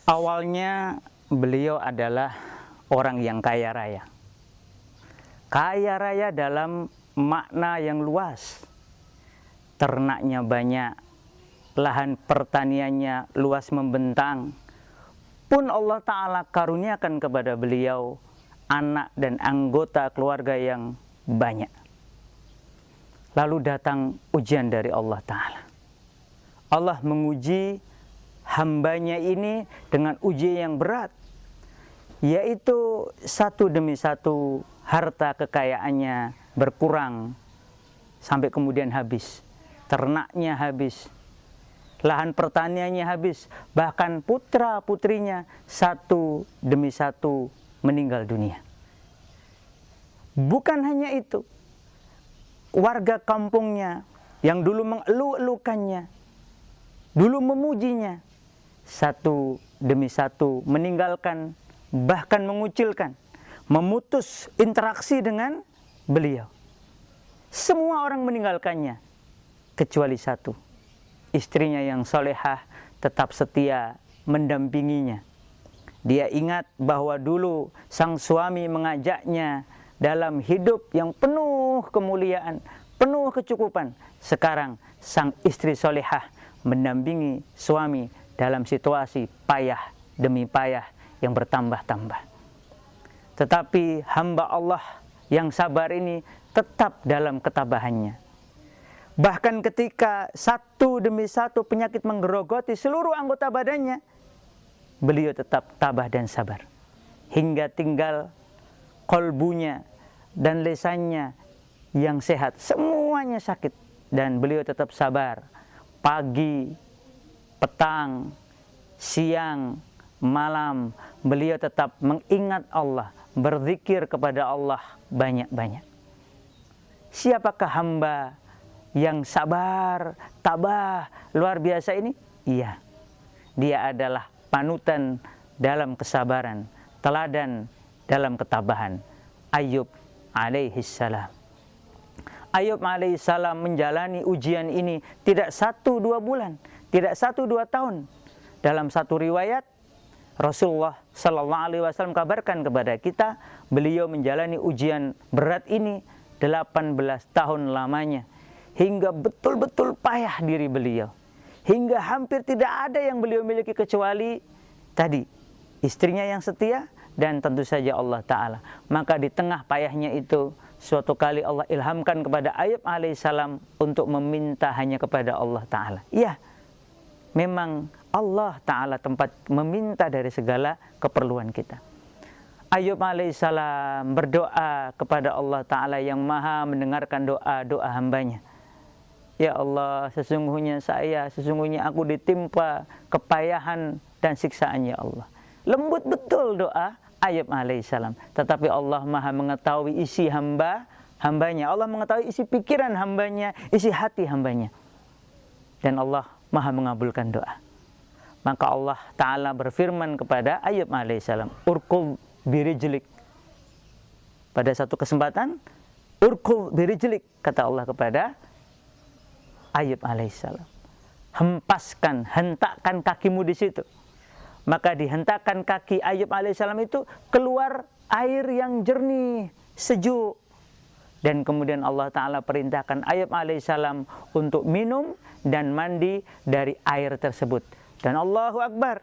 Awalnya beliau adalah orang yang kaya raya. Kaya raya dalam makna yang luas. Ternaknya banyak, lahan pertaniannya luas membentang. Pun Allah Ta'ala karuniakan kepada beliau anak dan anggota keluarga yang banyak. Lalu datang ujian dari Allah Ta'ala. Allah menguji hambanya ini dengan ujian yang berat, yaitu satu demi satu harta kekayaannya berkurang sampai kemudian habis. Ternaknya habis, lahan pertaniannya habis, bahkan putra-putrinya satu demi satu meninggal dunia. Bukan hanya itu, warga kampungnya yang dulu mengeluh-elukannya, dulu memujinya, satu demi satu meninggalkan, bahkan mengucilkan, memutus interaksi dengan beliau. Semua orang meninggalkannya, kecuali satu, istrinya yang solehah tetap setia mendampinginya. Dia ingat bahwa dulu sang suami mengajaknya dalam hidup yang penuh kemuliaan, penuh kecukupan. Sekarang sang istri solehah mendampingi suami dalam situasi payah demi payah yang bertambah-tambah. Tetapi hamba Allah yang sabar ini tetap dalam ketabahannya. Bahkan ketika satu demi satu penyakit menggerogoti seluruh anggota badannya, beliau tetap tabah dan sabar. Hingga tinggal kolbunya dan lesannya yang sehat, semuanya sakit. Dan beliau tetap sabar. Pagi, petang, siang, malam, beliau tetap mengingat Allah, berzikir kepada Allah banyak-banyak. Siapakah hamba yang sabar, tabah, luar biasa ini? Iya, dia adalah panutan dalam kesabaran, teladan dalam ketabahan, Ayub alaihissalam. Ayub alaihissalam menjalani ujian ini tidak 1-2 bulan, tidak 1-2 tahun. Dalam satu riwayat, Rasulullah Sallallahu Alaihi Wasallam kabarkan kepada kita, beliau menjalani ujian berat ini 18 tahun lamanya, hingga betul-betul payah diri beliau, hingga hampir tidak ada yang beliau miliki kecuali tadi istrinya yang setia dan tentu saja Allah Ta'ala. Maka di tengah payahnya itu, suatu kali Allah ilhamkan kepada Ayub alaihissalam untuk meminta hanya kepada Allah Ta'ala. Iya, memang Allah Ta'ala tempat meminta dari segala keperluan kita. Ayub alaihissalam berdoa kepada Allah Ta'ala yang maha mendengarkan doa-doa hambanya. Ya Allah, sesungguhnya aku ditimpa kepayahan dan siksaan ya Allah. Lembut betul doa Ayub alaihissalam. Tetapi Allah maha mengetahui isi hambanya. Allah mengetahui isi pikiran hambanya, isi hati hambanya. Dan Allah maha mengabulkan doa. Maka Allah Ta'ala berfirman kepada Ayub alaihissalam, Urkul birijlik. Pada satu kesempatan, Urkul birijlik, kata Allah kepada Ayub alaihissalam. Hempaskan, hentakkan kakimu di situ. Maka dihentakkan kaki Ayub alaihissalam itu, keluar air yang jernih, sejuk. Dan kemudian Allah Ta'ala perintahkan Ayub alaihissalam untuk minum dan mandi dari air tersebut. Dan Allahu Akbar,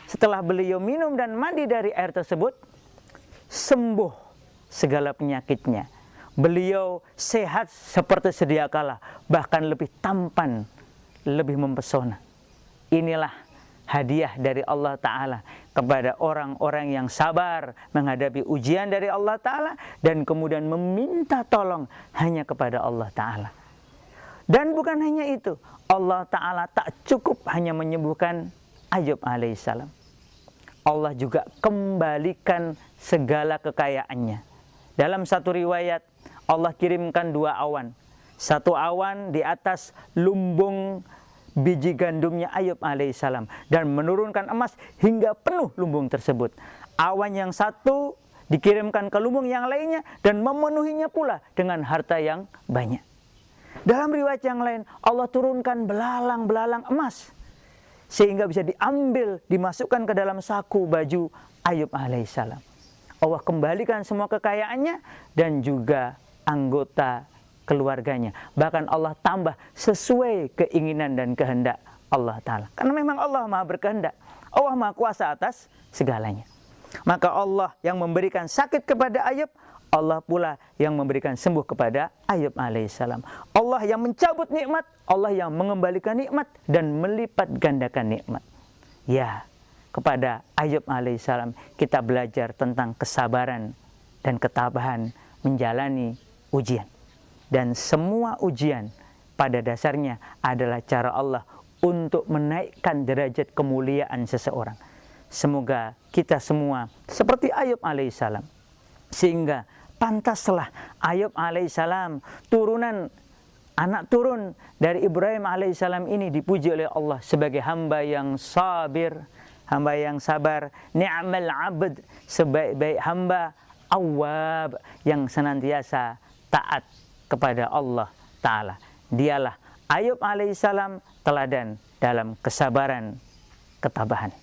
setelah beliau minum dan mandi dari air tersebut, sembuh segala penyakitnya. Beliau sehat seperti sedia kala, bahkan lebih tampan, lebih mempesona. Inilah hadiah dari Allah Ta'ala kepada orang-orang yang sabar menghadapi ujian dari Allah Ta'ala dan kemudian meminta tolong hanya kepada Allah Ta'ala. Dan bukan hanya itu, Allah Ta'ala tak cukup hanya menyembuhkan Ayub alaihissalam. Allah juga kembalikan segala kekayaannya. Dalam satu riwayat, Allah kirimkan 2 awan. Satu awan di atas lumbung biji gandumnya Ayub alaihissalam dan menurunkan emas hingga penuh lumbung tersebut. Awan yang satu dikirimkan ke lumbung yang lainnya dan memenuhinya pula dengan harta yang banyak. Dalam riwayat yang lain, Allah turunkan belalang-belalang emas sehingga bisa diambil, dimasukkan ke dalam saku baju Ayub alaihissalam. Allah kembalikan semua kekayaannya dan juga anggota keluarganya. Bahkan Allah tambah sesuai keinginan dan kehendak Allah Ta'ala. Karena memang Allah Maha berkehendak. Allah Maha kuasa atas segalanya. Maka Allah yang memberikan sakit kepada Ayub, Allah pula yang memberikan sembuh kepada Ayub alaihissalam. Allah yang mencabut nikmat, Allah yang mengembalikan nikmat dan melipat gandakan nikmat. Ya, kepada Ayub alaihissalam kita belajar tentang kesabaran dan ketabahan menjalani ujian. Dan semua ujian pada dasarnya adalah cara Allah untuk menaikkan derajat kemuliaan seseorang. Semoga kita semua seperti Ayub alaihissalam, sehingga pantaslah Ayub alaihissalam, anak turun dari Ibrahim alaihissalam ini dipuji oleh Allah sebagai hamba yang sabir, hamba yang sabar, ni'mal abd, sebaik-baik hamba, awwab, yang senantiasa taat kepada Allah Ta'ala. Dialah Ayub alaihissalam teladan dalam kesabaran, ketabahan.